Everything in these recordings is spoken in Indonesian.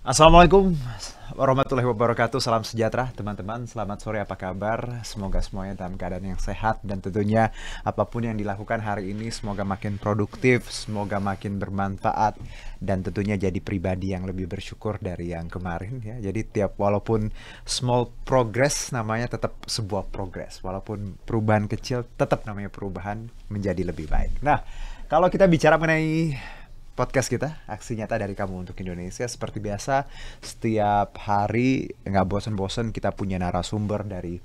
Assalamualaikum warahmatullahi wabarakatuh. Salam sejahtera teman-teman. Selamat sore, apa kabar? Semoga semuanya dalam keadaan yang sehat. Dan tentunya apapun yang dilakukan hari ini semoga makin produktif, semoga makin bermanfaat. Dan tentunya jadi pribadi yang lebih bersyukur dari yang kemarin ya. Jadi walaupun small progress namanya tetap sebuah progress. Walaupun perubahan kecil tetap namanya perubahan menjadi lebih baik. Nah, kalau kita bicara mengenai podcast kita, aksi nyata dari kamu untuk Indonesia. Seperti biasa, setiap hari nggak bosen-bosen kita punya narasumber dari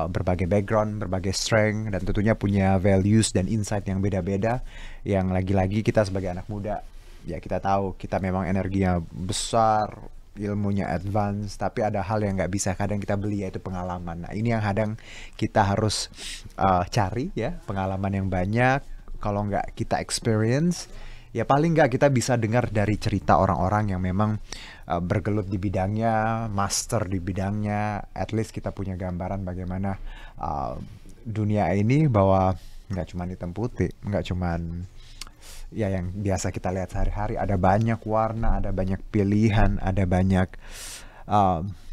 berbagai background, berbagai strength, dan tentunya punya values dan insight yang beda-beda. Yang lagi-lagi kita sebagai anak muda, ya kita tahu kita memang energinya besar, ilmunya advance, tapi ada hal yang nggak bisa kadang kita beli, yaitu pengalaman. Nah, ini yang kadang kita harus cari ya, pengalaman yang banyak. Kalau nggak kita experience, ya paling nggak kita bisa dengar dari cerita orang-orang yang memang bergelut di bidangnya, master di bidangnya. At least kita punya gambaran bagaimana uh, dunia ini, bahwa nggak cuma hitam putih, nggak cuma ya yang biasa kita lihat sehari-hari. Ada banyak warna, ada banyak pilihan, ada banyak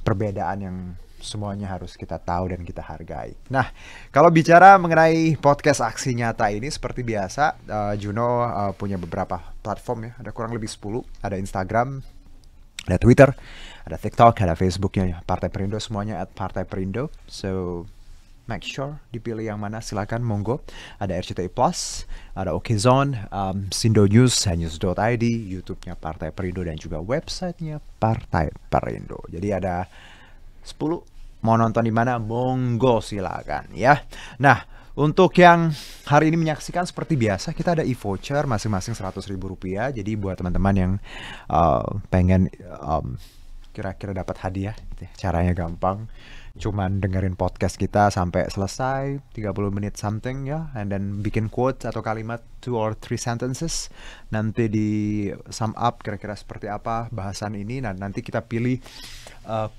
perbedaan yang semuanya harus kita tahu dan kita hargai. Nah, kalau bicara mengenai podcast aksi nyata ini, seperti biasa, Juno punya beberapa platform ya. Ada kurang lebih 10. Ada Instagram, ada Twitter, ada TikTok, ada Facebooknya Partai Perindo, semuanya @Partai Perindo. So, make sure dipilih yang mana, silakan, monggo. Ada RCTI Plus, ada Okezone, Sindo News, news.id, YouTube-nya Partai Perindo, dan juga websitenya Partai Perindo. Jadi ada 10. Mau nonton di mana, monggo silakan ya. Nah, untuk yang hari ini menyaksikan, seperti biasa kita ada e-voucher masing-masing Rp100.000. Jadi buat teman-teman yang pengen kira-kira dapat hadiah gitu ya, caranya gampang. Cuman dengerin podcast kita sampai selesai 30 menit something ya, and then bikin quotes atau kalimat 2 or 3 sentences. Nanti di sum up kira-kira seperti apa bahasan ini. Nah, nanti kita pilih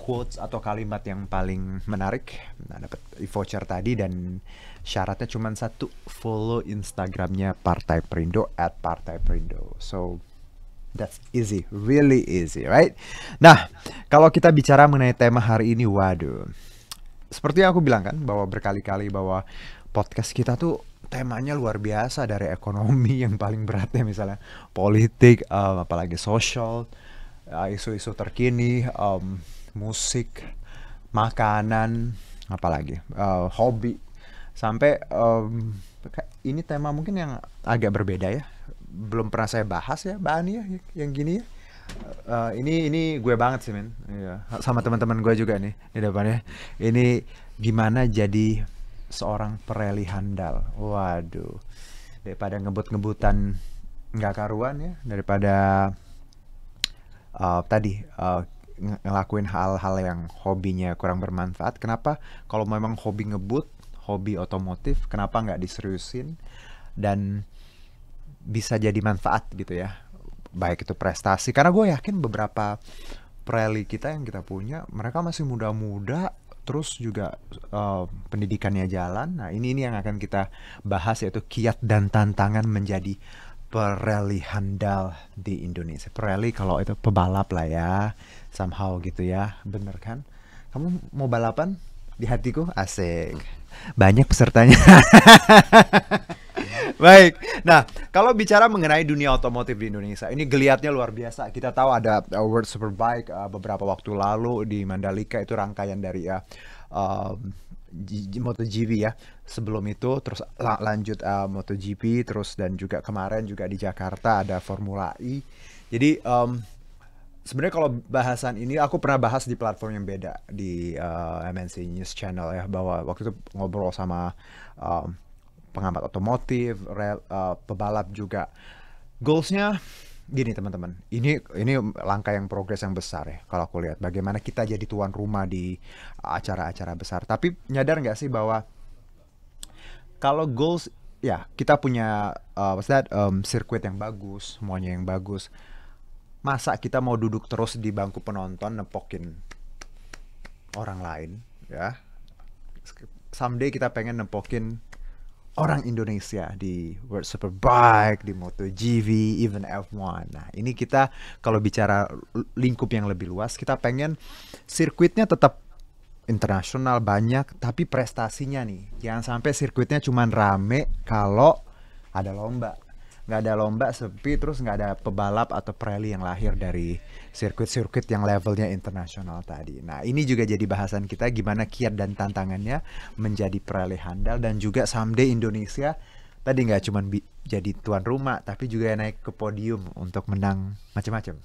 quotes atau kalimat yang paling menarik. Nah, dapat e-voucher tadi, dan syaratnya cuma satu: follow Instagramnya Partai Perindo @Partai Perindo. So that's easy, really easy, right? Nah, kalau kita bicara mengenai tema hari ini, waduh, seperti yang aku bilang kan, bahwa berkali-kali bahwa podcast kita tuh temanya luar biasa, dari ekonomi yang paling beratnya, misalnya politik, apalagi sosial, isu-isu terkini, musik, makanan, apalagi hobi, sampai ini tema mungkin yang agak berbeda ya, belum pernah saya bahas ya, Mbak Ani ya, yang gini ya. Ini gue banget sih, men. Iya. Sama teman-teman gue juga nih di depannya. Ini gimana jadi seorang pereli handal. Waduh. Daripada ngebut-ngebutan nggak karuan ya, daripada tadi ngelakuin hal-hal yang hobinya kurang bermanfaat. Kenapa kalau memang hobi ngebut, hobi otomotif, kenapa nggak diseriusin dan bisa jadi manfaat gitu ya, baik itu prestasi. Karena gue yakin beberapa preli kita yang kita punya, mereka masih muda-muda, terus juga pendidikannya jalan. Nah, ini yang akan kita bahas, yaitu kiat dan tantangan menjadi pereli handal di Indonesia. Pereli kalau itu pebalap lah ya, somehow gitu ya, bener kan? Kamu mau balapan? Di hatiku asik, banyak pesertanya. Baik, nah kalau bicara mengenai dunia otomotif di Indonesia, ini geliatnya luar biasa. Kita tahu ada World Superbike beberapa waktu lalu di Mandalika, itu rangkaian dari MotoGP ya. Sebelum itu terus lanjut MotoGP, terus dan juga kemarin juga di Jakarta ada Formula E. Jadi sebenarnya kalau bahasan ini aku pernah bahas di platform yang beda, di MNC News Channel ya, bahwa waktu itu ngobrol sama pengamat otomotif, pebalap juga. Goalsnya gini teman-teman, ini langkah yang progres yang besar ya kalau aku lihat. Bagaimana kita jadi tuan rumah di acara-acara besar. Tapi nyadar nggak sih bahwa kalau goals, ya kita punya sirkuit yang bagus, semuanya yang bagus. Masa kita mau duduk terus di bangku penonton nempokin orang lain ya? Someday kita pengen nempokin orang Indonesia di World Superbike, di MotoGP, even F1. Nah, ini kita kalau bicara lingkup yang lebih luas, kita pengen sirkuitnya tetap internasional banyak, tapi prestasinya nih, jangan sampai sirkuitnya cuman rame kalau ada lomba. Nggak ada lomba, sepi, terus nggak ada pebalap atau pereli yang lahir dari sirkuit-sirkuit yang levelnya internasional tadi. Nah, ini juga jadi bahasan kita, gimana kiat dan tantangannya menjadi pereli handal, dan juga someday Indonesia tadi nggak cuma jadi tuan rumah, tapi juga naik ke podium untuk menang macam-macam.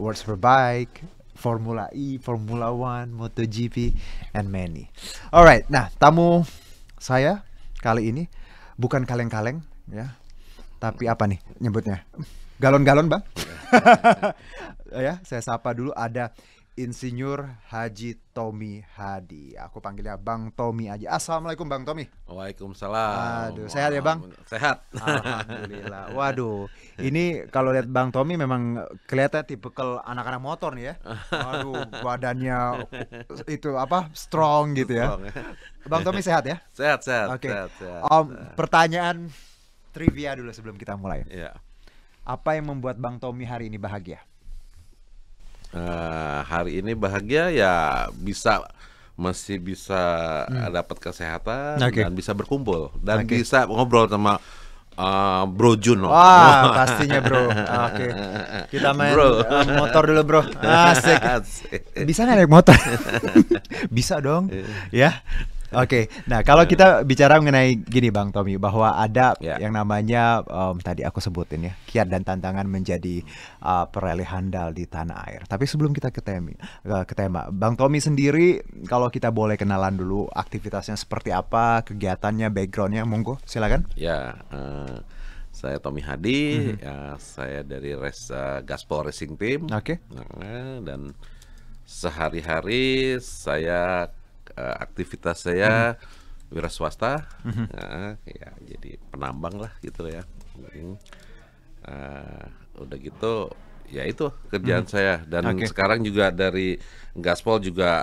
World Superbike, Formula E, Formula One, MotoGP, and many. Alright, nah tamu saya kali ini bukan kaleng-kaleng ya, tapi apa nih nyebutnya? Galon-galon, Bang. Ya, saya sapa dulu, ada Insinyur Haji Tommy Hadi. Aku panggilnya Bang Tommy aja. Assalamualaikum Bang Tommy. Waalaikumsalam. Aduh, sehat ya Bang? Sehat. Alhamdulillah. Waduh, ini kalau lihat Bang Tommy memang kelihatan tipikal anak-anak motor nih ya. Waduh, badannya itu apa, strong gitu ya. Bang Tommy sehat ya? Sehat. Oke. Sehat. Pertanyaan trivia dulu sebelum kita mulai. Ya. Apa yang membuat Bang Tommy hari ini bahagia? Hari ini bahagia ya, masih bisa dapat kesehatan, dan bisa berkumpul dan bisa ngobrol sama Bro Juno. Wah, pastinya Bro. Oke. Kita main motor dulu Bro. Asik. Bisa nggak naik motor? Bisa dong. Ya. Oke. Nah, kalau kita bicara mengenai gini Bang Tommy, bahwa ada yang namanya tadi aku sebutin ya, kiat dan tantangan menjadi pereli handal di tanah air. Tapi sebelum kita ke tema, Bang Tommy sendiri, kalau kita boleh kenalan dulu aktivitasnya seperti apa, kegiatannya, backgroundnya, monggo silakan. Ya, saya Tommy Hadi, saya dari Gaspol Racing Team. Oke. Dan sehari-hari saya aktivitas saya wira swasta, ya jadi penambang lah gitu ya. Udah gitu ya itu kerjaan saya, dan sekarang juga dari Gaspol juga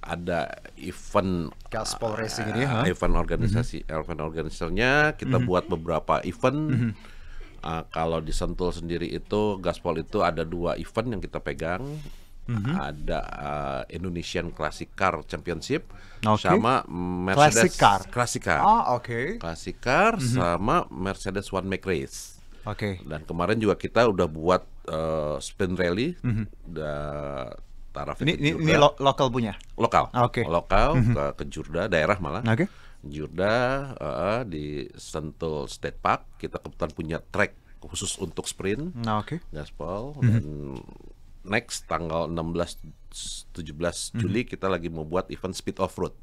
ada event Gaspol Racing ini, event organisernya kita buat beberapa event. Kalau di Sentul sendiri itu Gaspol itu ada 2 event yang kita pegang. Ada Indonesian Classic Car Championship sama Mercedes Classic Car. Classic Car sama Mercedes One Make Race. Dan kemarin juga kita udah buat sprint rally. Ini lokal punya? Lokal. Lokal ke Jurda, daerah malah. Jurda di Sentul State Park. Kita kebetulan punya track khusus untuk sprint. Gaspol. Dan next tanggal 16-17 Juli kita lagi mau buat event speed off road.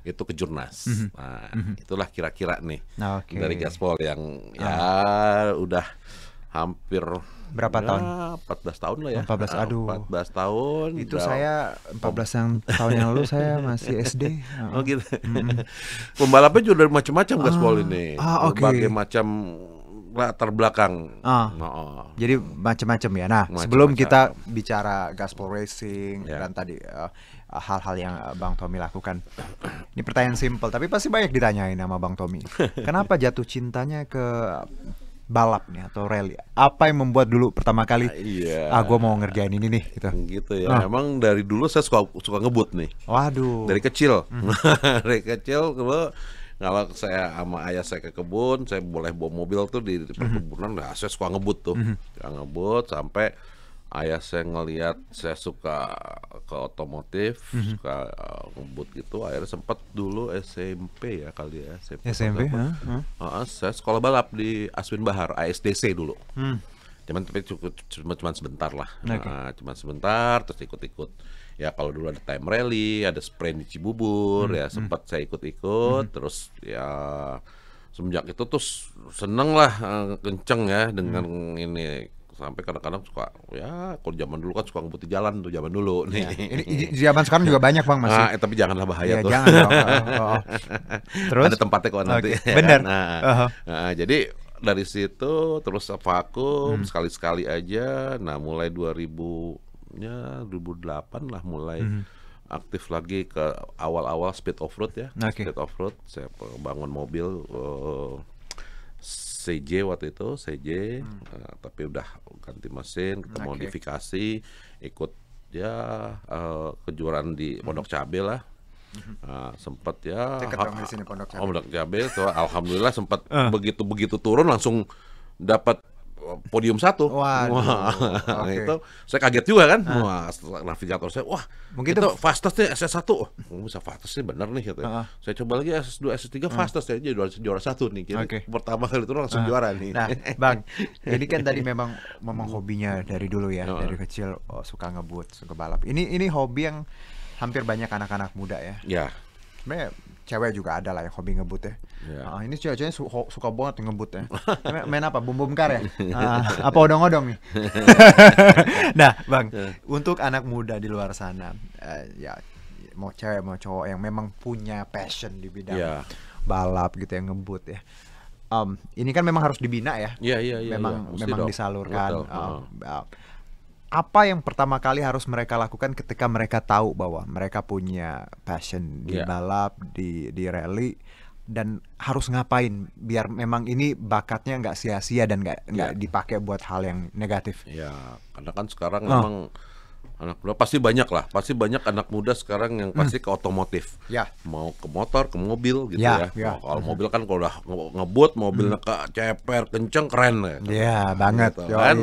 Itu ke Jurnas. Nah, itulah kira-kira nih dari Gaspol yang ya udah hampir berapa tahun? 14 tahun lah ya. 14, aduh. 14 tahun. Itu saya 14 tahun yang lalu saya masih SD. Oh gitu. Pembalapnya juga dari macam-macam Gaspol ini. Berbagai macam latar belakang. Jadi macam-macam ya. Nah, sebelum kita bicara Gaspol Racing dan tadi hal-hal yang Bang Tommy lakukan, ini pertanyaan simple tapi pasti banyak ditanyain sama Bang Tommy. Kenapa jatuh cintanya ke balap nih atau rally? Apa yang membuat dulu pertama kali gue mau ngerjain ini nih gitu ya. Emang dari dulu saya suka ngebut nih. Waduh. Dari kecil. Dari kecil kalau saya sama ayah saya ke kebun, saya boleh bawa mobil tuh di perkebunan. Nah, saya suka ngebut tuh. Ngebut sampai ayah saya ngelihat saya suka ke otomotif, suka ngebut gitu. Akhirnya sempat dulu SMP ya kali ya. SMP? Saya sekolah balap di Aswin Bahar, ASDC dulu. Tapi cuma sebentar lah. Cuma sebentar, terus ikut-ikut. Ya kalau dulu ada time rally, ada sprint di Cibubur, ya sempat saya ikut-ikut. Terus ya semenjak itu terus seneng lah, kenceng ya dengan ini. Sampai kadang-kadang suka, ya kalau zaman dulu kan suka ngebut di jalan tuh zaman dulu nih. Ini zaman sekarang juga banyak Bang masih. Tapi janganlah bahaya tuh. Jangan dong. Terus? Ada tempatnya kok nanti. Bener. Jadi dari situ terus vakum sekali-sekali aja. Nah mulai 2008 lah mulai aktif lagi ke awal-awal speed off-road ya. Speed off-road, saya bangun mobil CJ waktu itu, tapi udah ganti mesin, kita modifikasi, ikut ya kejuaraan di Pondok Cabe lah. Sempat ya Pondok Cabe itu alhamdulillah sempat begitu turun langsung dapat podium 1. Itu saya kaget juga kan. Wah, navigator saya, wah mungkin itu fastest nih SS1. Bisa fastest nih bener nih gitu. Saya coba lagi SS2, SS3 fastest ya, jadi juara 1 nih. Pertama kali itu langsung juara nih. Nah, Bang, ini kan tadi memang hobinya dari dulu ya, dari kecil suka ngebut, suka balap. Ini hobi yang hampir banyak anak-anak muda ya. Ya. Sebenarnya cewek juga ada lah yang hobi ngebut ya. Ini cewek-ceweknya suka banget ngebut ya. Main apa? Bum kar ya? Apa odong-odong nih? Nah, Bang, untuk anak muda di luar sana, ya mau cewek mau cowok yang memang punya passion di bidang balap gitu yang ngebut ya. Ini kan memang harus dibina ya. Memang disalurkan. Apa yang pertama kali harus mereka lakukan ketika mereka tahu bahwa mereka punya passion di balap, di rally, dan harus ngapain biar memang ini bakatnya nggak sia-sia dan nggak dipakai buat hal yang negatif? Ya, karena kan sekarang memang anak muda pasti banyak anak muda sekarang yang pasti ke otomotif, mau ke motor, ke mobil gitu ya. Kalau mobil kan kalau udah ngebut, mobilnya ke ceper kenceng keren ya. Banget. Gitu, kan?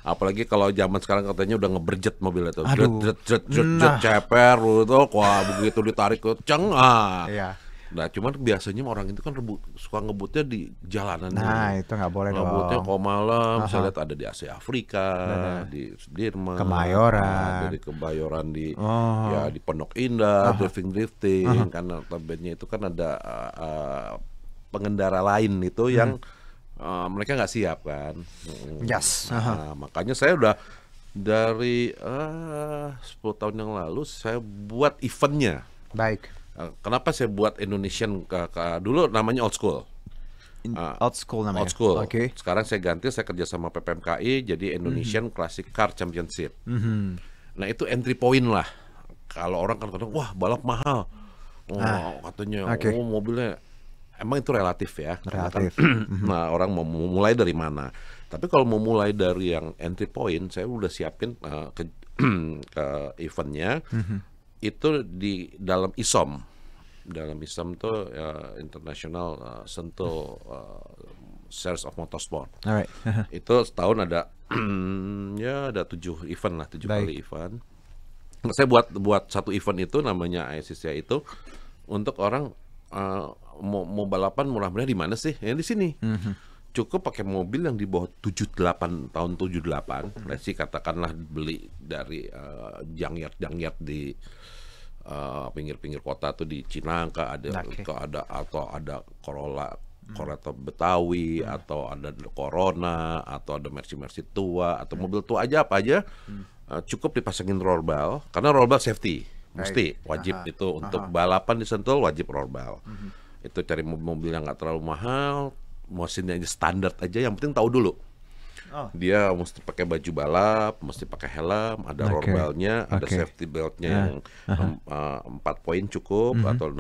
Apalagi kalau zaman sekarang katanya udah ngeberjet mobil itu, jet ceper itu, wah begitu ditarik kenceng. Nah, cuman biasanya orang itu kan suka ngebutnya di jalanan. Nah, itu nggak boleh dong. Ngebutnya kalau malam, saya lihat ada di Asia Afrika, di Sudirman, Kebayoran, di Kebayoran, di Pondok Indah, drifting, karena tabelnya itu kan ada pengendara lain itu yang mereka nggak siap kan. Nah, makanya saya udah dari 10 tahun yang lalu saya buat eventnya. Baik. Kenapa saya buat Indonesian dulu namanya Old School. Old School namanya. Old School. Sekarang saya ganti, saya kerja sama PPMKI jadi Indonesian Classic Car Championship. Nah, itu entry point lah. Kalau orang kan kadang wah balap mahal. Katanya mobilnya emang itu relatif ya. Relatif. Nah, orang mau mulai dari mana? Tapi kalau mau mulai dari yang entry point, saya udah siapin ke eventnya. Itu di dalam ISOM. Dalam ISOM tuh International Sentul Series of Motorsport. Itu setahun ada ada 7 event lah, 7 kali event. Saya buat satu event itu namanya ICCI itu untuk orang mau balapan murah-murah di mana sih? Ya di sini. Cukup pakai mobil yang di bawah 78 tahun 78. Let's katakanlah beli dari junkyard di pinggir-pinggir kota tuh di Cinangka ada Corolla Betawi atau ada Corona atau ada Mercy tua atau mobil tua aja apa aja cukup dipasangin roll bar karena roll bar safety mesti wajib itu untuk balapan di Sentul wajib roll bar. Itu cari mobil yang nggak terlalu mahal, mesinnya aja standar aja, yang penting tahu dulu. Dia mesti pakai baju balap, mesti pakai helm, ada roll bar-nya, ada safety belt-nya yang 4 poin cukup atau 5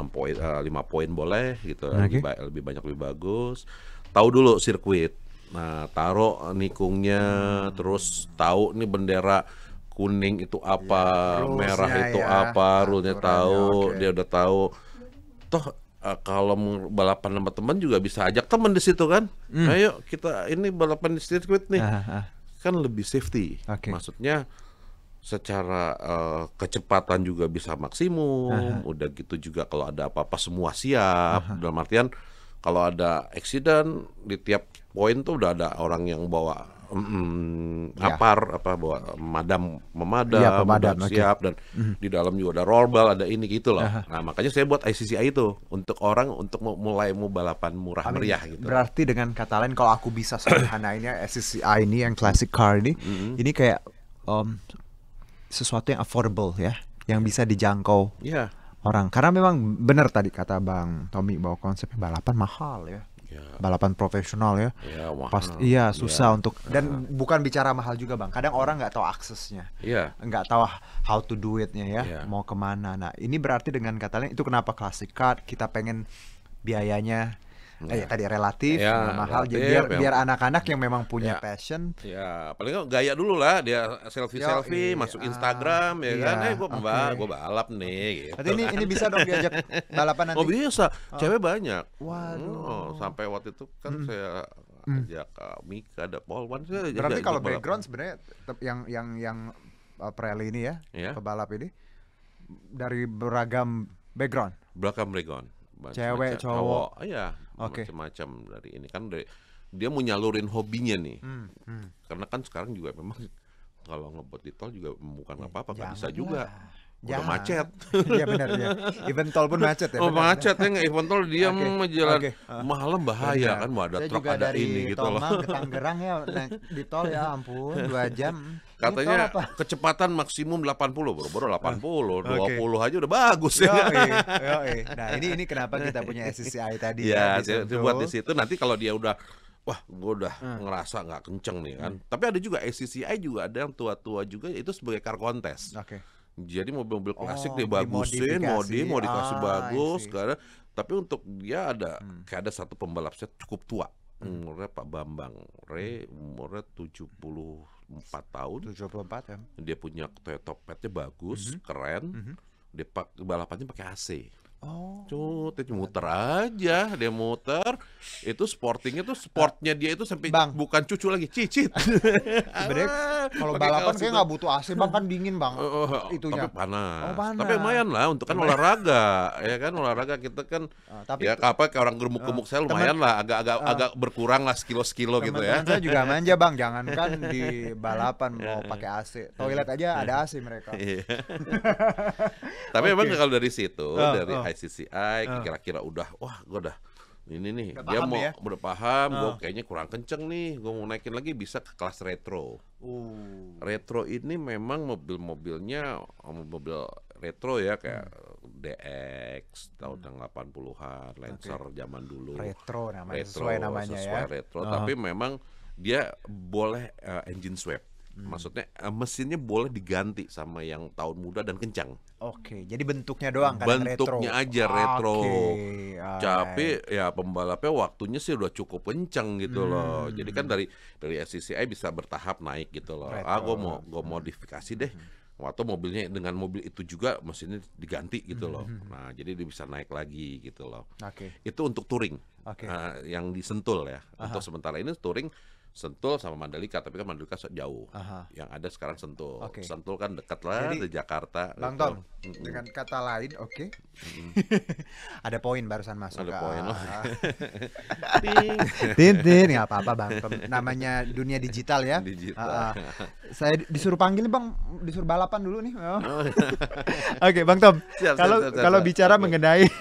poin boleh gitu, lebih banyak lebih bagus. Tahu dulu sirkuit. Nah, taruh nikungnya, terus tahu nih bendera kuning itu apa, merah itu apa, rule-nya tahu, dia udah tahu. Toh kalau balapan sama teman juga bisa ajak teman di situ kan. Ayo kita ini balapan di sirkuit nih. Kan lebih safety. Maksudnya secara kecepatan juga bisa maksimum. Udah gitu juga kalau ada apa-apa semua siap. Dalam artian kalau ada accident di tiap poin tuh udah ada orang yang bawa bawa memadam siap dan di dalam juga ada roll bar, ada ini gitu loh. Nah, makanya saya buat ICCI itu untuk orang untuk mulai mau balapan murah meriah gitu. Berarti dengan kata lain kalau aku bisa sederhanainnya ICCI ini yang classic car ini kayak sesuatu yang affordable ya, yang bisa dijangkau orang. Karena memang benar tadi kata Bang Tommy bahwa konsepnya balapan mahal ya. balapan profesional ya. Pasti iya susah untuk dan bukan bicara mahal juga Bang. Kadang orang nggak tahu aksesnya, nggak tahu how to do it-nya ya, mau kemana. Nah ini berarti dengan kata lain itu kenapa Classic Card kita pengen biayanya tadi relatif mahal jadi biar anak-anak yang memang punya passion paling nggak gaya dulu lah dia selfie masuk Instagram ya kan gue balap nih gitu. Berarti ini bisa dong diajak balapan nanti. Bisa cewek banyak. Sampai waktu itu kan saya ajak Mika ada Polwan. Berarti kalau background sebenarnya yang rally ini ya pebalap ini dari beragam background cewek cowok macam-macam dari ini kan dia mau nyalurin hobinya nih karena kan sekarang juga memang kalau ngebut di tol juga bukan apa-apa nggak bisa juga udah macet. Iya benar ya. Event tol pun macet ya. Macet ya nggak event tol dia jalan malam bahaya kan mau ada truk ada ini gitu loh. Saya juga dari Tomang ke Tangerang ya di tol ya ampun 2 jam. Katanya kecepatan maksimum 80 baru 80 20 aja udah bagus ya. Nah ini kenapa kita punya SCCI tadi ya buat di situ nanti kalau dia udah wah gue udah ngerasa nggak kenceng nih kan. Tapi ada juga SCCI juga ada yang tua-tua juga itu sebagai car contest. Jadi mobil-mobil klasik dibagusin, modifikasi bagus, karena tapi untuk dia ada kayak ada satu pembalap saya cukup tua, umurnya Pak Bambang Re, umurnya 74 tahun. 74 ya. Dia punya Toyota Petnya bagus, keren. Dia balapannya pakai AC. Dia muter aja, dia muter. Itu sportingnya tuh sportnya dia itu sampai bukan cucu lagi, cicit. Sebenarnya kalau balapan kayak nggak butuh AC Bang, kan dingin Bang. Itunya. Tapi panas. Tapi lumayan lah untuk kan olahraga, ya kan olahraga kita kan. Ya kayak orang gemuk-gemuk saya lumayan lah, agak berkurang lah sekilo gitu ya. Saya juga manja Bang, jangankan di balapan mau pakai AC, toilet aja ada AC mereka. Tapi memang kalau dari situ dari ICCI kira-kira gue udah ini nih udah dia udah paham gue kayaknya kurang kenceng nih gue mau naikin lagi bisa ke kelas retro. Retro ini memang mobil-mobilnya mobil retro ya kayak DX tahun 80-an Lancer zaman dulu retro namanya sesuai retro tapi memang dia boleh engine swap. Maksudnya mesinnya boleh diganti sama yang tahun muda dan kencang. Jadi bentuknya doang kan bentuknya retro. Aja retro. Tapi ya pembalapnya waktunya sih udah cukup kencang gitu loh. Jadi kan dari SCCI bisa bertahap naik gitu loh. Gue modifikasi deh. Waktu mobilnya dengan mobil itu juga mesinnya diganti gitu loh. Nah jadi dia bisa naik lagi gitu loh. Itu untuk touring yang di Sentul ya. Untuk sementara ini touring Sentul sama Mandalika, tapi kan Mandalika jauh. Yang ada sekarang Sentul. Sentul kan dekat lah dari Jakarta. Bang Tom, dengan kata lain, ada poin barusan masuk. Ada poin. Tin, nggak apa-apa Bang Tom. Namanya dunia digital ya. Saya disuruh panggil nih Bang, disuruh balapan dulu nih. Bang Tom. Kalau bicara mengenai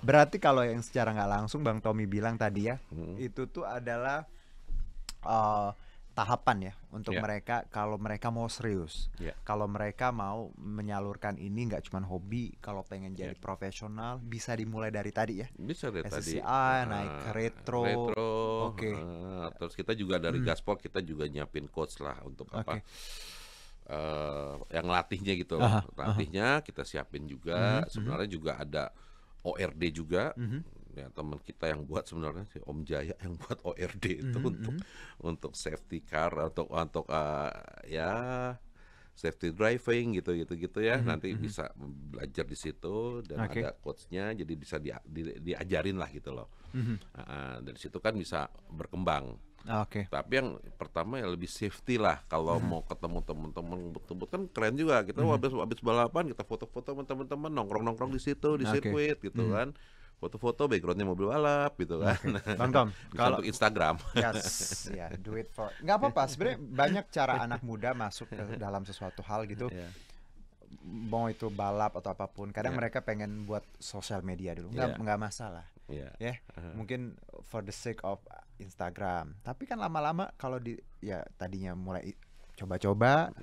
berarti kalau yang secara nggak langsung Bang Tommy bilang tadi ya, itu tuh adalah tahapan ya untuk mereka kalau mereka mau serius, kalau mereka mau menyalurkan ini nggak cuma hobi, kalau pengen jadi profesional bisa dimulai dari tadi ya. Bisa dari tadi. Naik ke retro. Terus kita juga dari Gaspol kita juga nyiapin coach lah untuk apa? Yang latihnya gitu. Latihnya kita siapin juga. Sebenarnya juga ada ORD juga. Ya teman kita yang buat sebenarnya si Om Jaya yang buat ORD itu untuk safety car untuk ya safety driving gitu ya nanti bisa belajar di situ dan ada coachnya jadi bisa diajarin lah gitu loh. Dari situ kan bisa berkembang. Tapi yang pertama ya lebih safety lah kalau mau ketemu teman-teman betul-betul kan keren juga kita habis balapan kita foto-foto sama teman-teman nongkrong di situ di sirkuit gitu kan. Foto-foto backgroundnya mobil balap gitu kan. Bang Tom, kalau untuk Instagram. Do it for. Nggak apa-apa. Sebenarnya banyak cara anak muda masuk ke dalam sesuatu hal gitu. Mau itu balap atau apapun. Kadang mereka pengen buat sosial media dulu. Nggak masalah. Mungkin for the sake of Instagram. Tapi kan lama-lama kalau tadinya mulai coba-coba.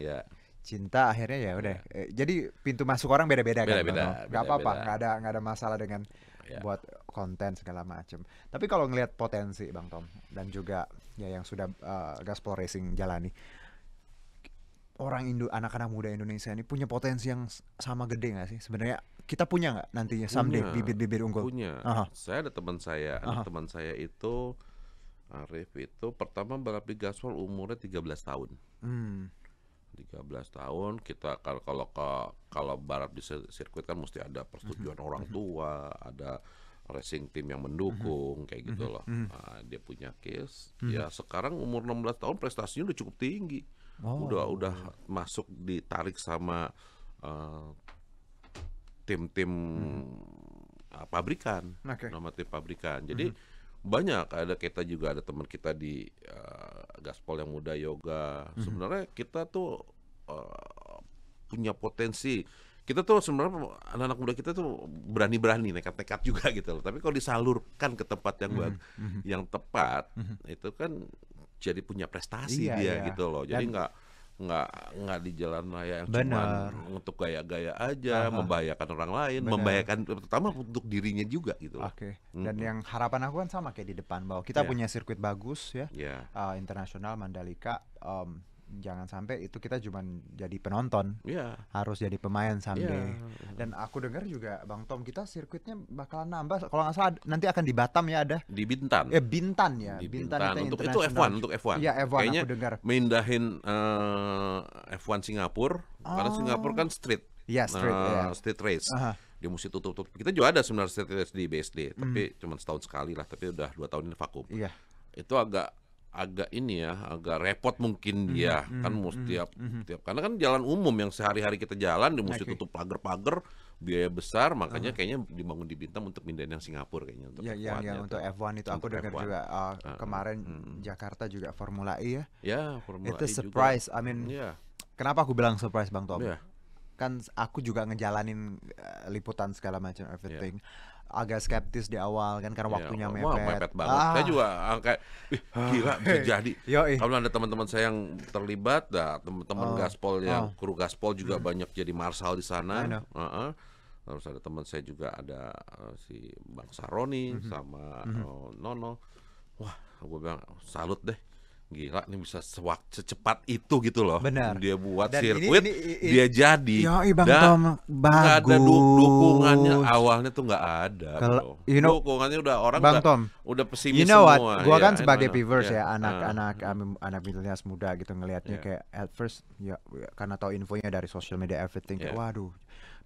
cinta akhirnya ya udah. Jadi pintu masuk orang beda-beda kan. Gak apa-apa, nggak ada masalah dengan buat konten segala macem. Tapi kalau ngelihat potensi Bang Tom dan juga ya yang sudah Gaspol Racing jalani, anak-anak muda Indonesia ini punya potensi yang sama gede nggak sih? Sebenarnya kita punya nggak nantinya someday bibit-bibit unggul? Punya. Saya ada teman saya, teman saya itu Arif itu pertama balap di Gaspol umurnya 13 tahun. 13 tahun kita kalau balap di sirkuit kan mesti ada persetujuan orang tua, ada racing team yang mendukung kayak gitu loh. Nah, dia punya case. Ya sekarang umur 16 tahun prestasinya udah cukup tinggi. Udah masuk ditarik sama tim-tim pabrikan, nama tim pabrikan. Jadi banyak kita juga ada teman kita di Gaspol yang muda yoga. Sebenarnya kita tuh punya potensi. Kita tuh sebenarnya anak-anak muda kita tuh berani-berani, nekat-nekat juga gitu loh. Tapi kalau disalurkan ke tempat yang tepat, itu kan jadi punya prestasi dia gitu loh. Jadi nggak di jalan raya yang cuma untuk gaya-gaya aja, membahayakan orang lain, membahayakan terutama untuk dirinya juga gitu. Dan yang harapan aku kan sama kayak di depan, bahwa kita punya sirkuit bagus ya, internasional Mandalika. Jangan sampai itu kita cuma jadi penonton, harus jadi pemain someday. Dan aku dengar juga Bang Tom, kita sirkuitnya bakalan nambah. Kalau nggak salah nanti akan di Batam ya, ada di Bintan. Bintan ya. Di Bintan untuk itu F1. Iya, F1 kayaknya aku dengar. Mindahin F1 Singapura, karena Singapura kan street. Street race. Dia mesti tutup. Kita juga ada sebenarnya street race di BSD, tapi cuma setahun sekali lah. Tapi udah 2 tahun ini vakum. Itu agak repot mungkin dia kan mesti tiap karena kan jalan umum yang sehari-hari kita jalan dia mesti tutup pagar-pagar, biaya besar, makanya kayaknya dibangun di Bintan untuk pindahin yang Singapura kayaknya untuk yang untuk F1 itu aku dengar juga kemarin Jakarta juga Formula E ya. Formula itu E surprise juga. Kenapa aku bilang surprise Bang Tom? Kan aku juga ngejalanin liputan segala macam everything. Agak skeptis di awal kan karena waktunya mepet banget. Saya juga kayak gila bisa jadi. Kalau ada teman-teman saya yang terlibat, teman-teman Gaspol yang kru Gaspol juga banyak jadi marshal di sana. Terus ada teman saya juga ada si Bang Saroni sama Nono. Wah, gue bilang salut deh. Gila nih bisa secepat itu gitu loh. Benar. Dia buat sirkuit, dia jadi. Bang Tom, bagus. Ada dukungannya awalnya tuh nggak ada. Dukungannya udah orang udah pesimis semua. Gua kan sebagai viewers anak milenials muda gitu ngelihatnya kayak at first karena tahu infonya dari social media everything kayak waduh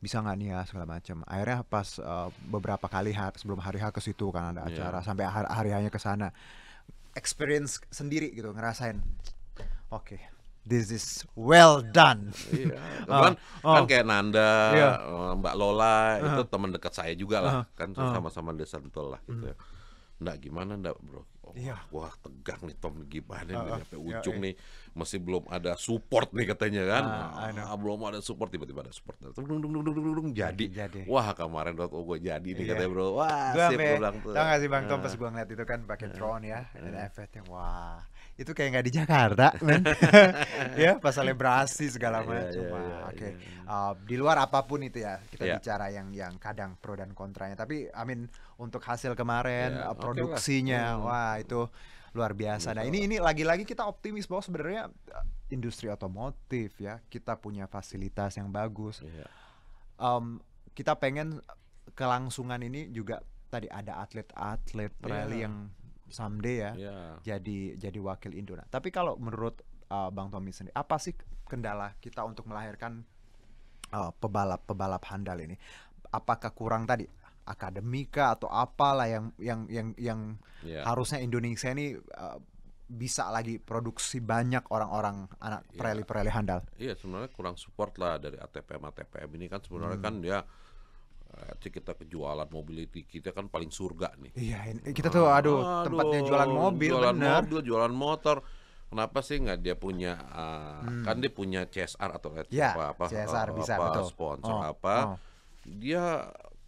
bisa nggak nih ya segala macam. Akhirnya pas beberapa kali sebelum hari H ke situ kan ada acara sampai hari H-nya ke sana. Experience sendiri gitu, ngerasain this is well done. Kan kayak Nanda, Mbak Lola itu teman dekat saya juga lah, kan sama-sama di Sentul lah gitu. Nggak gimana bro? Wah tegang nih Tom, gimana nih sampai ujung nih masih belum ada support nih katanya kan. Belum ada support, tiba-tiba ada support. Jadi. Wah kemarin gue jadi nih katanya bro. Wah sip bilang tuh. Tahu nggak sih Bang Tom pas gue ngeliat itu kan pakai drone ya, ada efeknya. Wah itu kayak nggak di Jakarta men. Ya pas selebrasi segala macam. Di luar apapun itu ya kita bicara yang kadang pro dan kontranya, tapi untuk hasil kemarin produksinya wah itu luar biasa. Nah ini lagi-lagi kita optimis bahwa sebenarnya industri otomotif ya kita punya fasilitas yang bagus. Kita pengen kelangsungan ini juga tadi ada atlet-atlet rally yang someday jadi wakil Indo. Nah, tapi kalau menurut Bang Tommy sendiri, apa sih kendala kita untuk melahirkan pebalap handal ini? Apakah kurang tadi akademika atau apalah yang harusnya Indonesia ini bisa lagi produksi banyak orang-orang anak pereli handal? Iya, sebenarnya kurang support lah dari ATPM ini kan sebenarnya kan dia kita kejualan mobility kita kan paling surga nih. Iya, kita tuh tempatnya jualan mobil, jualan motor. Kenapa sih nggak dia punya kan dia punya CSR atau CSR bisa betul. Sponsor dia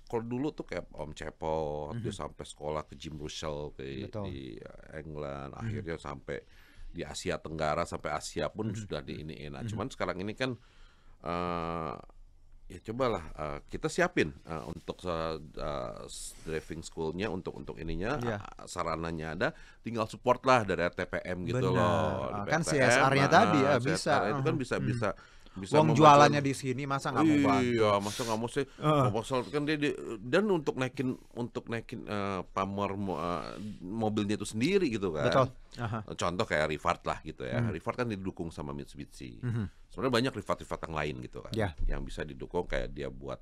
kalau dulu tuh kayak Om Cepot dia sampai sekolah ke Jim Russell di England, akhirnya sampai di Asia Tenggara sampai Asia pun sudah di ini. Nah, cuman sekarang ini kan ya cobalah kita siapin untuk driving schoolnya untuk ininya sarananya ada, tinggal support lah dari TPM gitu loh. Kan CSR-nya tadi ya bisa. Itu kan bisa Uang jualannya di sini masa nggak mau bantu? Iya, masa nggak mau sih proposal kan dia dan untuk naikin pamer mobilnya itu sendiri gitu kan. Betul. Contoh kayak Rivart lah gitu ya. Rivart kan didukung sama Mitsubishi. Sebenarnya banyak Rivart yang lain gitu kan, yang bisa didukung kayak dia buat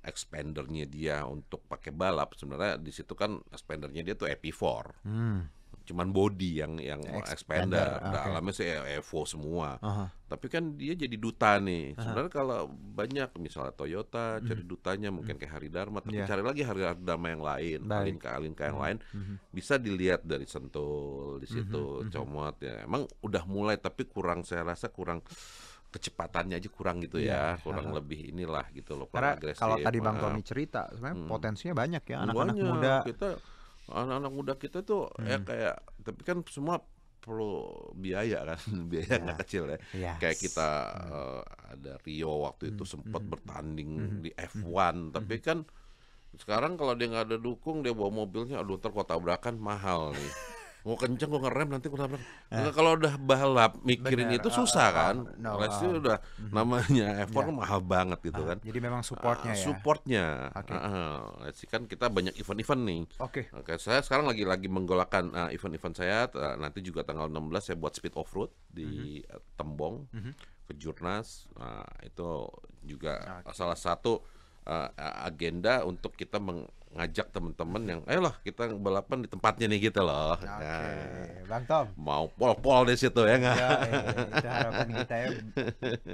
expandernya dia untuk pakai balap. Sebenarnya di situ kan expandernya dia tuh EP4. Cuman body yang expander, dalamnya sih Evo semua. Tapi kan dia jadi duta nih. Sebenarnya kalau banyak misalnya Toyota cari dutanya mungkin kayak Hari Dharma, tapi cari lagi Hari Dharma yang lain, Alinka yang lain, bisa dilihat dari Sentul di situ, Comot ya. Emang udah mulai tapi saya rasa kurang kecepatannya aja kurang gitu ya, kurang lebih inilah gitu loh. Karena agresif. Kalau tadi Bang Tommy cerita, sebenarnya potensinya banyak ya anak-anak muda. Anak-anak muda kita tuh ya kayak, tapi kan semua perlu biaya kan, biaya nggak kecil ya. Kayak kita ada Rio waktu itu sempat bertanding di F1, tapi kan sekarang kalau dia nggak ada dukung, dia bawa mobilnya, aduh ntar kok tabrakan mahal nih. Mau kenceng gue ngerem nanti gue tabrak. Kalau udah balap mikirin itu susah kan. Pasti udah namanya F1 mahal banget gitu kan. Jadi memang supportnya ya. Supportnya. Kan kita banyak event-event nih. Oke, saya sekarang lagi menggolakan event-event saya. Nanti juga tanggal 16 saya buat speed off-road di Tembong, Kejurnas. Itu juga salah satu agenda untuk kita ngajak teman-teman yang ayolah kita balapan di tempatnya nih gitu loh. Bang Tom. Mau pol-pol di situ ya nggak? Itu harapan kita ya,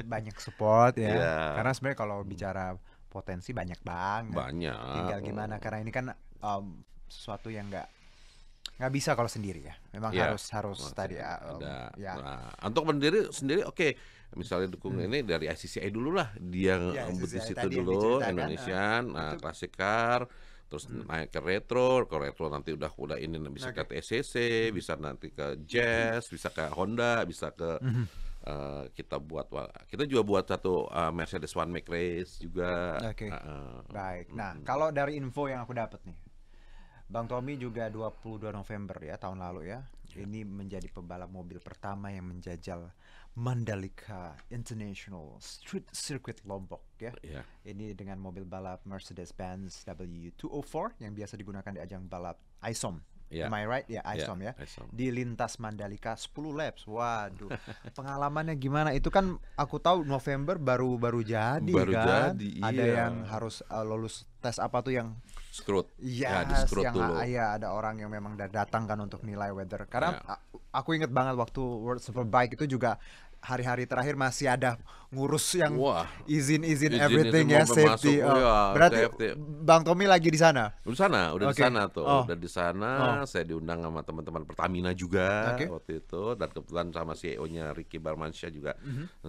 banyak support ya. Karena sebenarnya kalau bicara potensi banyak banget. Banyak. Tinggal gimana, karena ini kan sesuatu yang nggak bisa kalau sendiri ya. Memang harus tadi ada. Nah, untuk berdiri sendiri oke. Misalnya dukung ini dari ICCI dulu lah, dia ngebut di situ dulu, Indonesian, Classic Car, terus naik ke retro nanti udah ini bisa ke TCC, bisa nanti ke Jazz, bisa ke Honda, bisa ke kita juga buat satu Mercedes One Make Race juga. Baik. Nah, kalau dari info yang aku dapat nih, Bang Tommy juga 22 November ya tahun lalu ya. Ini menjadi pembalap mobil pertama yang menjajal Mandalika International Street Circuit Lombok ya. Ini dengan mobil balap Mercedes-Benz W204 yang biasa digunakan di ajang balap ISOM. Am I right? Ya, ISOM ya. Di lintas Mandalika 10 laps. Waduh. Pengalamannya gimana? Itu kan aku tahu November baru jadi kan. Ada yang harus lulus tes apa tuh yang Screwed. Iya, dulu. Iya, ada orang yang memang datang kan untuk nilai weather. Karena aku inget banget waktu World Superbike itu juga hari-hari terakhir masih ada ngurus yang izin everything ya, safety. Berarti safety. Bang Tommy lagi di sana? Di sana tuh. Udah di sana, saya diundang sama teman-teman Pertamina juga waktu itu, dan kebetulan sama CEO-nya Ricky Barmansyah juga.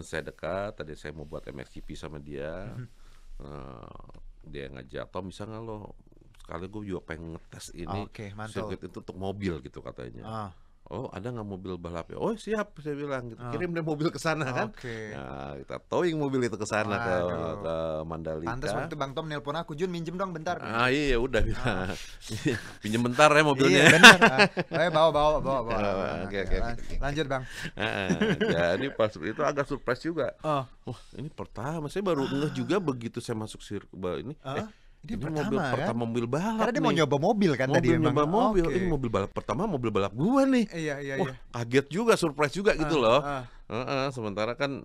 Saya dekat, tadi saya mau buat MXGP sama dia. Dia ngajak, Tom bisa nggak lo sekali gue juga pengen ngetes ini sirkuit itu untuk mobil gitu katanya. Oh ada nggak mobil balapnya? Oh siap, saya bilang gitu. Kirim deh mobil ke sana kan. Nah, kita towing mobil itu ke sana ke Mandalika. Pantes waktu Bang Tom nelpon aku, Jun minjem dong bentar. Iya udah bilang. Pinjem bentar ya mobilnya. Iya benar. Bawa. Oke. Lanjut Bang. Jadi pas itu agak surprise juga. Wah ini pertama, saya baru ngeh juga begitu saya masuk sirkuit ini. Ini pertama mobil balap. Karena dia mau nyoba mobil kan tadi memang. Nyoba mobil. Ini mobil balap pertama, mobil balap gua nih. Iya. Wah, kaget juga, surprise juga gitu loh. Sementara kan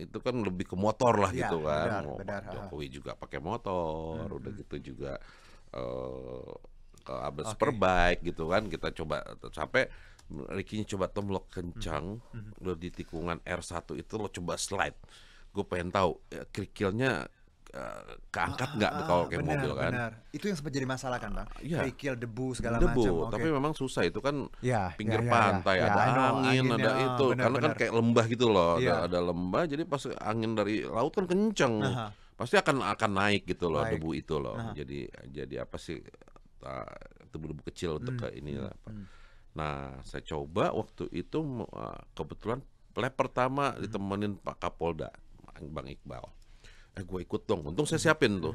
itu kan lebih ke motor lah gitu kan. Benar. Jokowi juga pakai motor, udah gitu juga ke Abel Superbike gitu kan. Kita coba sampai Ricky-nya coba Tom lo kencang lo di tikungan R1 itu lo coba slide. Gue pengen tahu kerikilnya keangkat nggak kalau kayak mobil kan? Benar. Itu yang sempat jadi masalah kan Bang? Kerikil, debu segala macam. Okay. Tapi memang susah itu kan pinggir pantai, ada angin, ada itu. Karena kan kayak lembah gitu loh, ada lembah. Jadi pas angin dari laut kan kenceng, pasti akan naik gitu loh debu itu loh. Jadi apa sih debu-debu kecil untuk ke ini lah. Nah, saya coba waktu itu kebetulan lab pertama ditemenin Pak Kapolda, Bang Iqbal. Gue ikut dong. Untung saya siapin tuh.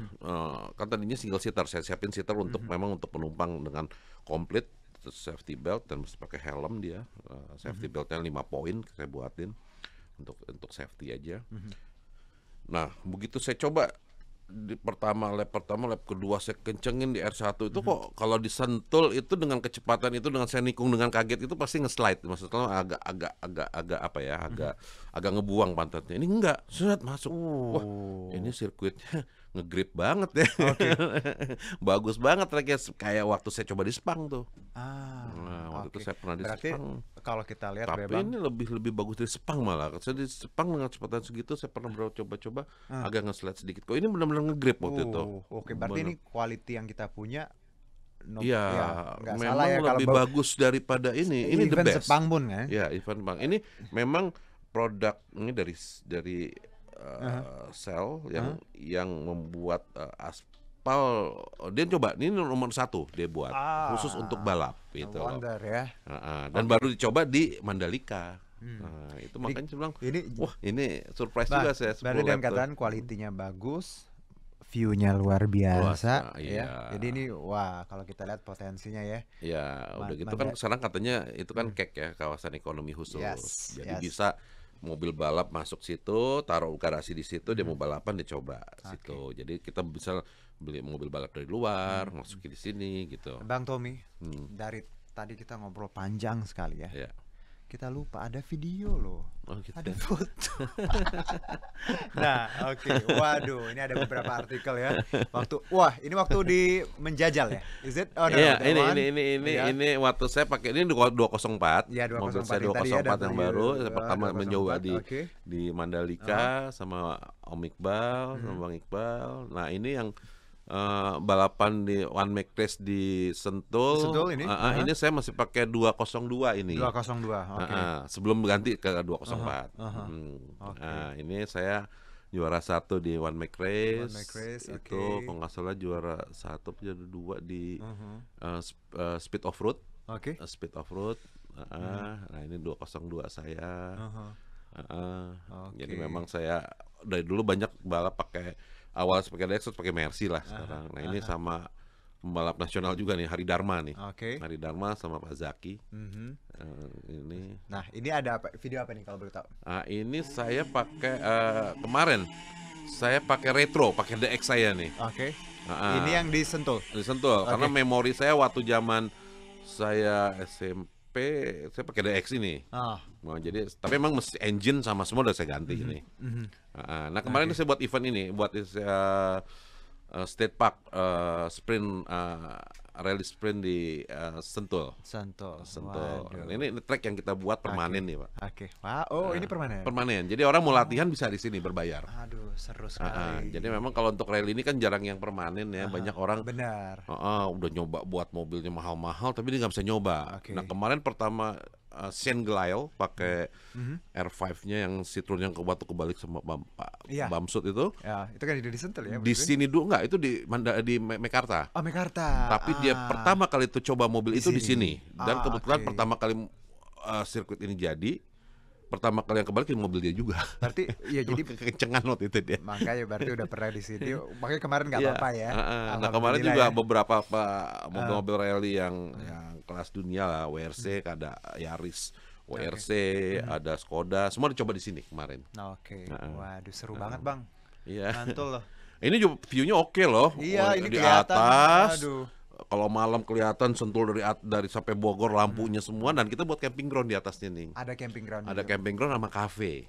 Kan tadinya single seater, saya siapin seater untuk memang untuk penumpang dengan komplit safety belt dan mesti pakai helm dia. Safety beltnya 5 poin saya buatin untuk safety aja. Nah, begitu saya coba di lab pertama, lab kedua saya kencengin di R1 itu kok kalau disentul itu dengan kecepatan itu, dengan saya nikung dengan kaget itu pasti nge-slide, maksudnya agak apa ya, agak ngebuang pantatnya. Ini enggak, surat masuk. Wah, ini sirkuitnya nge-grip banget ya. Bagus banget kayak waktu saya coba di Sepang tuh. Waktu itu saya pernah di Sepang. Kalau kita lihat, tapi ini lebih bagus dari Sepang malah. Saya di Sepang dengan kecepatan segitu saya pernah coba agak nge-slide sedikit. Kok ini benar-benar nge-grip waktu itu. Berarti ini quality yang kita punya. Iya, memang ya, lebih bagus daripada ini. Ini the best. Sepang pun kan? Ya, event Sepang. Ini memang produk ini dari Shell yang membuat aspal. Dia coba ini nomor 1 dia buat khusus untuk balap gitu. Wonder ya. Dan baru dicoba di Mandalika. Itu makanya saya bilang, wah ini surprise juga saya. Berarti dengan kataan kualitinya bagus, view-nya luar biasa, ya. Jadi ini kalau kita lihat potensinya ya. Ya, udah gitu kan sekarang katanya itu kan KEK ya, kawasan ekonomi khusus. Jadi bisa mobil balap masuk situ, taruh garasi di situ, dia mau balapan dia coba situ. Jadi kita bisa beli mobil balap dari luar, masukin di sini gitu. Bang Tommy, dari tadi kita ngobrol panjang sekali ya. Kita lupa ada video loh. Gitu. Ada foto. Nah, waduh, ini ada beberapa artikel ya. Ini waktu di menjajal ya. Is it? Oh, no, ini waktu saya pakai ini 204. Ya, 204. Mobil saya 204 yang baru. Saya pertama mencoba di Mandalika sama Om Iqbal, sama Bang Iqbal. Nah, ini yang balapan di One Make Race di Sentul ini. Ini saya masih pakai 202 ini. 202. Sebelum ganti ke 204. Ini saya juara 1 di One Make Race. Itu kalau nggak salah juara 1 juara 2 di Speed Off Road. Speed Off Road. Nah, ini 202 saya. Jadi memang saya dari dulu banyak balap awal pakai Lexus, pakai Mercy lah sekarang. Nah, ini sama pembalap nasional juga nih, Hari Dharma nih. Hari Dharma sama Pak Zaki. Ini. Nah, ini ada video apa nih kalau boleh tahu? Ini saya pakai kemarin saya pakai retro, pakai DX saya nih. Ini yang disentul. Karena memori saya waktu zaman saya SMP saya pakai DX ini. Jadi tapi memang mesin engine sama semua udah saya ganti ini. Nah, kemarin saya buat event ini, buat State Park sprint rally sprint di Sentul. Ini track yang kita buat permanen nih, Pak. Ini permanen. Permanen. Jadi orang mau latihan bisa di sini berbayar. Aduh, seru sekali. Jadi memang kalau untuk rally ini kan jarang yang permanen ya. Banyak orang udah nyoba buat mobilnya mahal-mahal tapi dia nggak bisa nyoba. Nah, kemarin pertama Shane Glyle pakai R5-nya yang Citroen yang waktu kebalik sama Bamsud itu. Ya, itu kan di Sentul ya. Di sini dulu enggak, itu di Mekarta. Mekarta. Tapi dia pertama kali itu coba mobil itu di sini. Dan kebetulan pertama kali sirkuit ini jadi, pertama kali yang kebalik mobil dia juga. Berarti ya jadi kekencengan waktu itu dia. Makanya berarti udah pernah di sini. Makanya kemarin nggak apa-apa ya. Nah, kemarin juga beberapa mobil-mobil rally yang kelas dunia lah, WRC, ada Yaris, WRC, ada Skoda, semua dicoba di sini kemarin. Waduh, seru banget, Bang. Iya. Mantul loh. Ini juga view-nya oke loh. Iya, ini di kelihatan. Atas. Kalau malam kelihatan Sentul dari sampai Bogor lampunya semua, dan kita buat camping ground di atasnya nih. Ada camping ground. Ada camping ground sama kafe.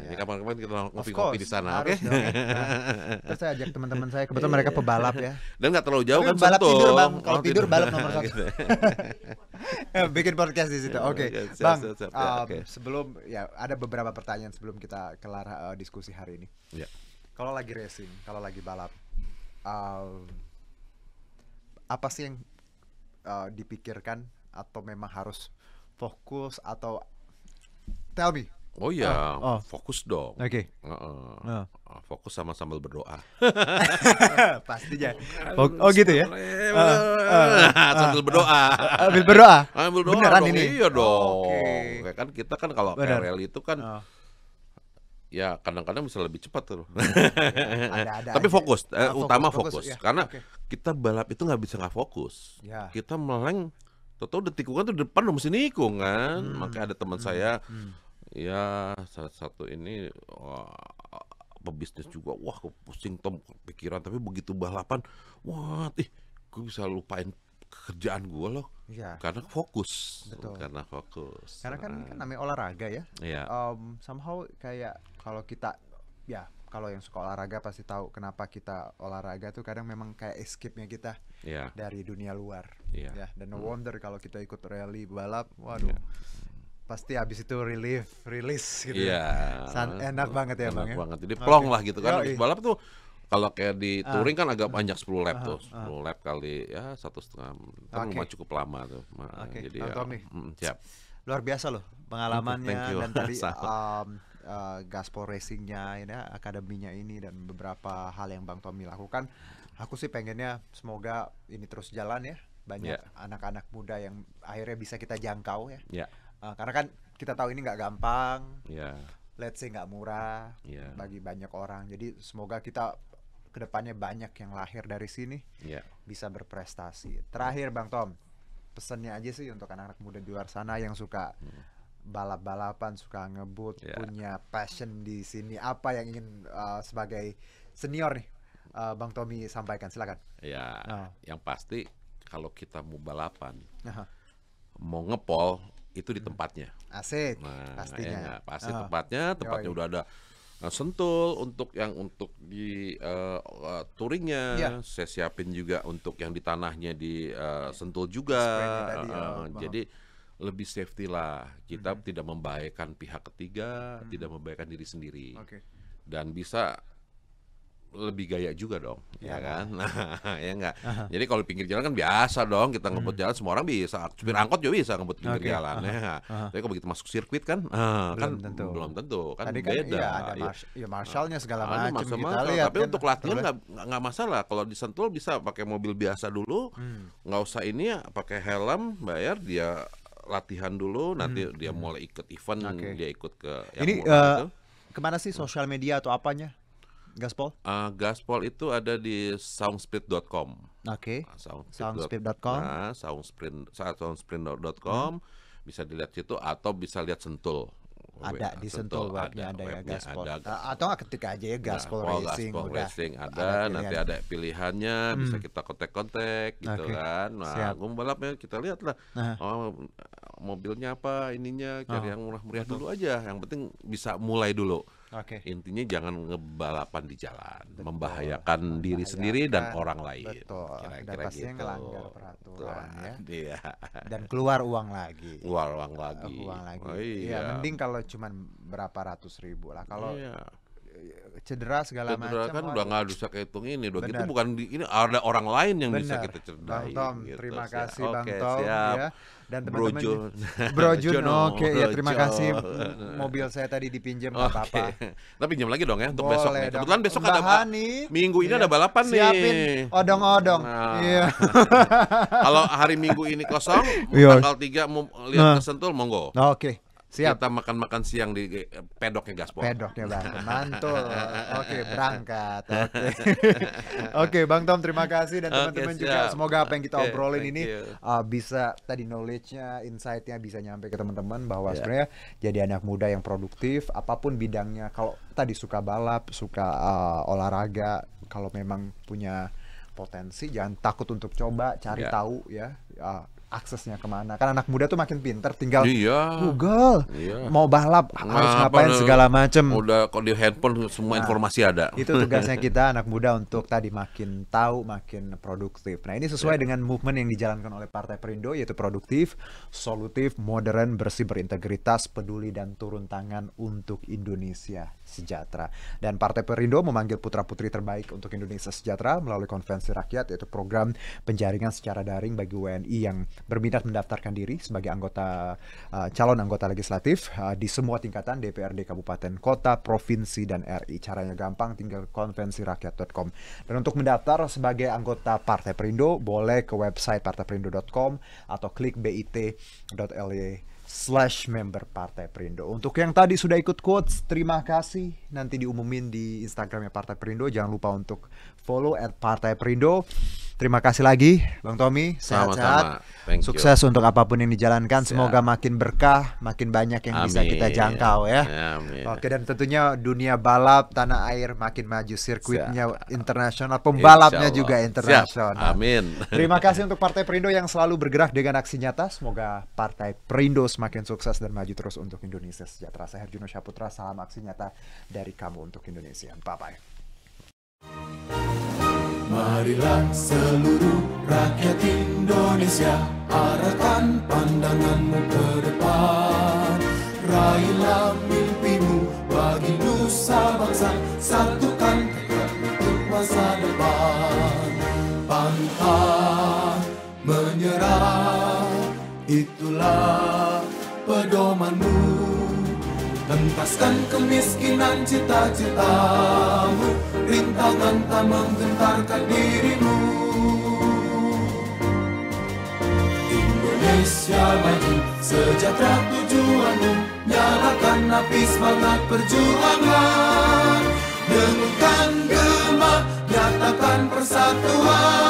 Ini kapan-kapan kita ngopi-ngopi di sana, oke? Terus saya ajak teman-teman saya, kebetulan mereka pebalap ya. Dan nggak terlalu jauh kan balap Sentul. Tidur, Bang. Kalau tidur balap nomor 1. Bikin podcast di situ. Bang. Sebelum ada beberapa pertanyaan sebelum kita kelar diskusi hari ini. Kalau lagi racing, kalau lagi balap, apa sih yang dipikirkan atau memang harus fokus, atau tell me Oh ya, fokus dong. Oke. Fokus sama sambil berdoa. Pastinya. Oh gitu ya. Sambil berdoa. Sambil berdoa. Sambil berdoa. Beneran dong. ini. Iya dong. Oke. Kan kita kan kalau KRL itu kan ya kadang-kadang bisa lebih cepat tuh. Ada Tapi fokus, utama fokus. Ya. Karena kita balap itu nggak bisa nggak fokus. Ya. Kita meleng, tahu udah tikungan tuh depan udah mesti nikung kan. Makanya ada teman saya, ya salah satu ini pebisnis juga, wah pusing Tom pikiran, tapi begitu balapan, wah gue bisa lupain kerjaan gue loh. Ya. Karena fokus. Betul. Karena fokus. Karena kan ini kan namanya olahraga ya. Iya. Somehow kayak kalau kita kalau yang suka olahraga pasti tahu kenapa kita olahraga tuh kadang memang kayak escape-nya kita dari dunia luar. Ya, dan no wonder kalau kita ikut rally balap, waduh. Pasti habis itu release gitu. Iya. Enak banget ya, Bang. Enak banget. Jadi plong lah gitu kan. Habis balap tuh kalau kayak di touring kan agak banyak 10 lap tuh. 10 lap kali ya 1,5. Kan lumayan cukup lama tuh. Jadi Tommy. Siap. Luar biasa loh pengalamannya dan tadi Gaspol Racing-nya ini akademinya ini dan beberapa hal yang Bang Tommy lakukan. Aku sih pengennya semoga ini terus jalan ya. Banyak anak-anak muda yang akhirnya bisa kita jangkau ya. Karena kan kita tahu ini nggak gampang. Let's say nggak murah bagi banyak orang. Jadi semoga kita kedepannya banyak yang lahir dari sini bisa berprestasi. Terakhir Bang Tom, pesannya aja sih untuk anak-anak muda di luar sana yang suka balap-balapan, suka ngebut, punya passion di sini. Apa yang ingin sebagai senior nih Bang Tommy sampaikan, silakan. Yang pasti kalau kita mau balapan, mau ngepol itu di tempatnya. Asik, pastinya. Pasti tempatnya udah ada sentul untuk di touringnya. Saya siapin juga untuk yang di tanahnya di sentul juga. Jadi lebih safety lah. Kita tidak membahayakan pihak ketiga, tidak membahayakan diri sendiri. Dan bisa lebih gaya juga dong, ya kan? Nah, ya enggak. Jadi kalau pinggir jalan kan biasa dong, kita ngebut jalan, semua orang bisa. Supir angkot juga bisa ngebut pinggir jalan. Tapi kalau begitu masuk sirkuit kan, belum tentu. Kan tadi beda. Kan ada marshalnya segala macam kita lihat. Tapi kan, untuk latihan nggak masalah. Kalau di Sentul bisa pakai mobil biasa dulu, nggak usah ini ya, pakai helm, bayar dia latihan dulu, nanti dia mulai ikut event, dia ikut ke yang ini kemana sih sosial media atau apanya? Gaspol? Gaspol itu ada di soundspeed.com. Soundspeed.com. Soundsprint.com. Bisa dilihat situ atau bisa lihat Sentul. Ada di Sentul webnya ada ya Gaspol. Atau ketik aja ya Gaspol Racing. Gaspol Racing ada nanti ada pilihannya, bisa kita kontak gitu kan. Nah, balapnya kita lihat lah. Mobilnya apa ininya, cari yang murah-murah dulu aja. Yang penting bisa mulai dulu. Intinya jangan ngebalapan di jalan, membahayakan diri sendiri dan orang lain. Dan pastinya ngelanggar peraturan ya. Dan keluar uang lagi. Ya mending kalau cuman berapa ratus ribu lah. Kalau cedera segala macam kan udah nggak bisa kehitung ini. Itu bukan ini ada orang lain yang bisa kita cederai. Bang Tom, gitu. Terima kasih Bang Tom ya. Dan teman-teman Bro Jun, ya terima kasih. Mobil saya tadi dipinjam nggak apa-apa. Tapi pinjam lagi dong ya untuk besok nih. Kebetulan besok ada minggu ini ada balapan nih. Siapin odong-odong. Iya. Kalau hari Minggu ini kosong, tanggal 3 mau lihat ke Sentul, monggo. Siap. Kita makan siang di pedoknya Gaspol. Pedoknya Bang, mantul. Berangkat. Oke, Bang Tom terima kasih dan teman-teman juga. Semoga apa yang kita obrolin ini bisa tadi knowledge-nya, insight-nya bisa nyampe ke teman-teman bahwa sebenarnya jadi anak muda yang produktif, apapun bidangnya. Kalau tadi suka balap, suka olahraga, kalau memang punya potensi, jangan takut untuk coba, cari tahu ya. Aksesnya kemana, kan anak muda tuh makin pinter, tinggal Google mau balap harus ngapain segala macem, udah kalau di handphone semua informasi ada. Itu tugasnya kita anak muda untuk tadi makin tahu, makin produktif. Nah ini sesuai dengan movement yang dijalankan oleh Partai Perindo, yaitu produktif, solutif, modern, bersih, berintegritas, peduli dan turun tangan untuk Indonesia sejahtera. Dan Partai Perindo memanggil putra-putri terbaik untuk Indonesia sejahtera melalui konvensi rakyat, yaitu program penjaringan secara daring bagi WNI yang berminat mendaftarkan diri sebagai anggota calon anggota legislatif di semua tingkatan DPRD kabupaten, kota, provinsi dan RI. Caranya gampang, tinggal konvensirakyat.com. Dan untuk mendaftar sebagai anggota Partai Perindo boleh ke website partaiperindo.com atau klik bit.ly/member Partai Perindo. Untuk yang tadi sudah ikut quotes, terima kasih. Nanti diumumin di Instagramnya Partai Perindo. Jangan lupa untuk follow @Partai Perindo. Terima kasih lagi Bang Tommy, sehat-sehat, sukses untuk apapun yang dijalankan. Semoga makin berkah, makin banyak yang bisa kita jangkau ya. Amin. Oke, dan tentunya dunia balap tanah air makin maju, sirkuitnya internasional, pembalapnya juga internasional. Amin. Terima kasih untuk Partai Perindo yang selalu bergerak dengan aksi nyata. Semoga Partai Perindo semakin sukses dan maju terus untuk Indonesia sejahtera. Saya Herjuno Syaputra, salam aksi nyata dari kamu untuk Indonesia. Bye-bye. Marilah seluruh rakyat Indonesia, arahkan pandanganmu ke depan. Raihlah mimpimu bagi nusa bangsa, satukan tekad untuk masa depan. Pantang menyerah, itulah pedomanmu. Hentaskan kemiskinan cita-citamu, rintangan tak menggentarkan dirimu. Indonesia maju, sejahtera tujuanmu, nyalakan api semangat perjuangan. Dengungkan gema, nyatakan persatuan.